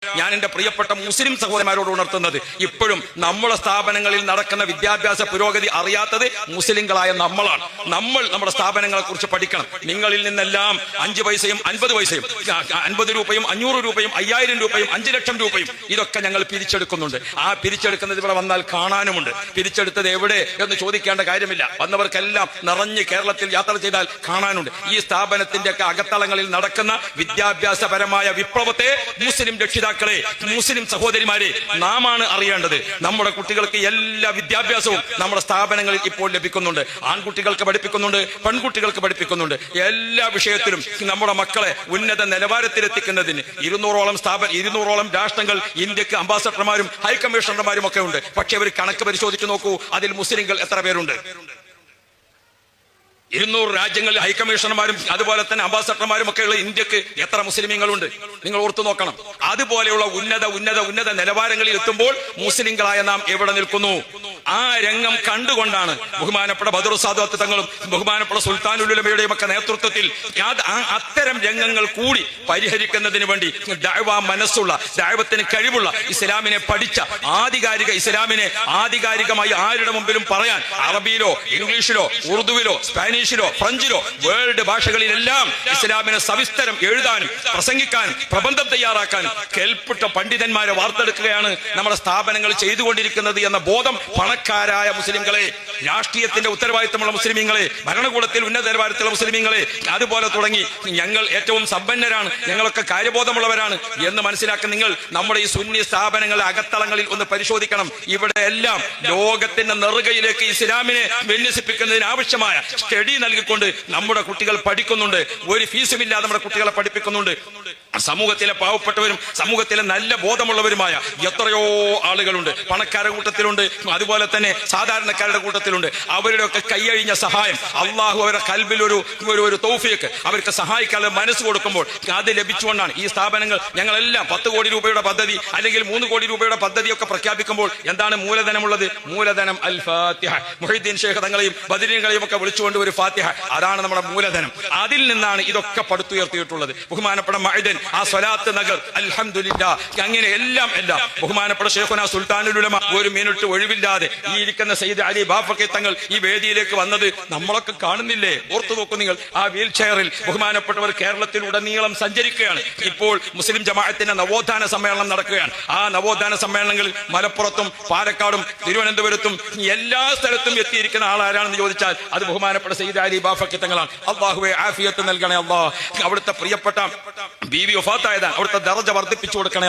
ഞാൻ എന്റെ പ്രിയപ്പെട്ട മുസ്ലിം സഹോദരന്മാരോട് ഉണർത്തുന്നത്, ഇപ്പോഴും നമ്മുടെ സ്ഥാപനങ്ങളിൽ നടക്കുന്ന വിദ്യാഭ്യാസ പുരോഗതി അറിയാത്തത് മുസ്ലിങ്ങളായ നമ്മളാണ്. നമ്മൾ നമ്മുടെ സ്ഥാപനങ്ങളെ കുറിച്ച് പഠിക്കണം. നിങ്ങളിൽ നിന്നെല്ലാം 5 പൈസയും 50 പൈസയും 50 രൂപയും 500 രൂപയും 5000 രൂപയും 5 ലക്ഷം രൂപയും ഇതൊക്കെ ഞങ്ങൾ പിരിച്ചെടുക്കുന്നുണ്ട്. ആ പിരിച്ചെടുക്കുന്നത് ഇവിടെ വന്നാൽ കാണാനുമുണ്ട്. പിരിച്ചെടുത്തത് എവിടെ എന്ന് ചോദിക്കേണ്ട കാര്യമില്ല. വന്നവർക്കെല്ലാം നിറഞ്ഞ് കേരളത്തിൽ യാത്ര ചെയ്താൽ കാണാനുണ്ട്. ഈ സ്ഥാപനത്തിന്റെ ഒക്കെ അകത്തളങ്ങളിൽ നടക്കുന്ന വിദ്യാഭ്യാസപരമായ വിപ്ലവത്തെ മുസ്ലിം രക്ഷിതാക്കളെ, മുസ്ലിം സഹോദരിമാരെ, നാമാണ് അറിയേണ്ടത്. നമ്മുടെ കുട്ടികൾക്ക് എല്ലാ വിദ്യാഭ്യാസവും നമ്മുടെ സ്ഥാപനങ്ങളിൽ ഇപ്പോൾ ലഭിക്കുന്നുണ്ട്. ആൺകുട്ടികൾക്ക് പഠിപ്പിക്കുന്നുണ്ട്, പെൺകുട്ടികൾക്ക് പഠിപ്പിക്കുന്നുണ്ട്. എല്ലാ വിഷയത്തിലും നമ്മുടെ മക്കളെ ഉന്നത നിലവാരത്തിലെത്തിക്കുന്നതിന് 200ഓളം രാഷ്ട്രങ്ങൾ ഇന്ത്യക്ക് അംബാസഡർമാരും ഹൈക്കമ്മീഷണർമാരും ഒക്കെ ഉണ്ട്. പക്ഷെ അവർ കണക്ക് പരിശോധിച്ച് നോക്കൂ, അതിൽ മുസ്ലിങ്ങൾ എത്ര പേരുണ്ട്? 200 രാജ്യങ്ങളിൽ ഹൈക്കമ്മീഷണർമാരും അതുപോലെ തന്നെ അംബാസഡർമാരും ഒക്കെ ഉള്ള ഇന്ത്യക്ക് എത്ര മുസ്ലിമീങ്ങളുണ്ട്? നിങ്ങൾ ഓർത്തു നോക്കണം. അതുപോലെയുള്ള ഉന്നത നിലവാരങ്ങളിൽ എത്തുമ്പോൾ മുസ്ലിങ്ങളായ നാം എവിടെ നിൽക്കുന്നു? ആ രംഗം കണ്ടുകൊണ്ടാണ് ബഹുമാനപ്പെട്ട ബദറു സാദാത്ത് തങ്ങളും ബഹുമാനപ്പെട്ട സുൽത്താനുൽ ഉലമയുടെയും ഒക്കെ നേതൃത്വത്തിൽ അത്തരം രംഗങ്ങൾ കൂടി പരിഹരിക്കുന്നതിന് വേണ്ടി ദഅവ മനസ്സുള്ള, ദഅവത്തിന് കഴിവുള്ള, ഇസ്ലാമിനെ പഠിച്ച ഇസ്ലാമിനെ ആധികാരികമായി ആരുടെ മുമ്പിലും പറയാൻ അറബിയിലോ ഇംഗ്ലീഷിലോ ഉറുദുവിലോ സ്പാനിഷിലോ ഫ്രഞ്ചിലോ വേൾഡ് ഭാഷകളിലെല്ലാം ഇസ്ലാമിനെ സവിസ്തരം എഴുതാനും പ്രസംഗിക്കാനും പ്രബന്ധം തയ്യാറാക്കാനും കേൾപ്പെട്ട പണ്ഡിതന്മാരെ വാർത്തെടുക്കുകയാണ് നമ്മുടെ സ്ഥാപനങ്ങൾ ചെയ്തുകൊണ്ടിരിക്കുന്നത് എന്ന ബോധം പണക്കാരായ മുസ്ലിങ്ങളെ, രാഷ്ട്രീയത്തിന്റെ ഉത്തരവാദിത്തമുള്ള മുസ്ലിമീങ്ങളെ, ഭരണകൂടത്തിൽ ഉന്നത നിലവാരത്തിലുള്ള മുസ്ലിമീങ്ങളെ, അതുപോലെ തുടങ്ങി ഞങ്ങൾ ഏറ്റവും സമ്പന്നരാണ്, ഞങ്ങളൊക്കെ കാര്യബോധമുള്ളവരാണ് എന്ന് മനസ്സിലാക്കുന്ന നിങ്ങൾ നമ്മുടെ ഈ സുന്നി സ്ഥാപനങ്ങളെ അകത്തളങ്ങളിൽ ഒന്ന് പരിശോധിക്കണം. ഇവിടെ എല്ലാം ലോകത്തിന്റെ നെറുകയിലേക്ക് ഇസ്ലാമിനെ വിന്യസിപ്പിക്കുന്നതിന് ആവശ്യമായ സ്റ്റഡി നൽകിക്കൊണ്ട് നമ്മുടെ കുട്ടികൾ പഠിക്കുന്നുണ്ട്. ഒരു ഫീസുമില്ലാതെ നമ്മുടെ കുട്ടികളെ പഠിപ്പിക്കുന്നുണ്ട്. സമൂഹത്തിലെ പാവപ്പെട്ടവരും സമൂഹത്തിലെ നല്ല ബോധമുള്ളവരുമായ എത്രയോ ആളുകളുണ്ട്. പണക്കാരുടെ കൂട്ടത്തിലുണ്ട്, അതുപോലെ തന്നെ സാധാരണക്കാരുടെ കൂട്ടത്തിലുണ്ട്. അവരുടെ ഒക്കെ കൈയഴിഞ്ഞ സഹായം അള്ളാഹു അവരുടെ കൽബിൽ ഒരു തൗഫീഖ്, അവർക്ക് സഹായിക്കാതെ മനസ്സ് കൊടുക്കുമ്പോൾ അത് ലഭിച്ചുകൊണ്ടാണ് ഈ സ്ഥാപനങ്ങൾ ഞങ്ങളെല്ലാം 10 കോടി രൂപയുടെ പദ്ധതി അല്ലെങ്കിൽ 3 കോടി രൂപയുടെ പദ്ധതിയൊക്കെ പ്രഖ്യാപിക്കുമ്പോൾ എന്താണ് മൂലധനമുള്ളത്? മൂലധനം അൽ ഫാത്തിഹ. മുഹീദ്ദീൻ ശൈഖ് തങ്ങളെയും ബദരീങ്ങളെയും ഒക്കെ വിളിച്ചുകൊണ്ട് ഒരു ഫാത്തിഹ, അതാണ് നമ്മുടെ മൂലധനം. അതിൽ നിന്നാണ് ഇതൊക്കെ പടുത്തുയർത്തിയിട്ടുള്ളത്. ബഹുമാനപ്പെട്ട മഅദൻ, ആ സ്വലാത്ത് നഗർ, അൽഹംദുലില്ലാഹ്, അങ്ങനെ എല്ലാം ബഹുമാനപ്പെട്ട ശൈഖുനാ സുൽത്താനുൽ ഉലമ ഒരു മിനിറ്റ് ഒഴിവില്ലാതെ ഈ ഇരിക്കുന്ന സയ്യിദ് അലി ബാഫഖി തങ്ങൾ ഈ വേദിയിലേക്ക് വന്നത് നമ്മളൊക്കെ കാണുന്നില്ലേ? ഓർത്തു നോക്കൂ നിങ്ങൾ. ആ വീൽ ചെയറിൽ ബഹുമാനപ്പെട്ടവർ കേരളത്തിലുടനീളം സഞ്ചരിക്കുകയാണ്. ഇപ്പോൾ മുസ്ലിം ജമാഅത്തിന്റെ നവോത്ഥാന സമ്മേളനം നടക്കുകയാണ്. ആ നവോത്ഥാന സമ്മേളനങ്ങളിൽ മലപ്പുറത്തും പാലക്കാടും തിരുവനന്തപുരത്തും എല്ലാ സ്ഥലത്തും എത്തിയിരിക്കുന്ന ആളാരാണെന്ന് ചോദിച്ചാൽ അത് ബഹുമാനപ്പെട്ട സയ്യിദ് അലി ബാഫഖി തങ്ങളാണ്. അല്ലാഹുവേ ആഫിയത്ത് നൽകണേ അല്ലാഹ്. അവിടുത്തെ പ്രിയപ്പെട്ട ബീവി വഫാത്തായതാണ്, അവിടുത്തെ ദറജ വർദ്ധിപ്പിച്ചു കൊടുക്കണേ.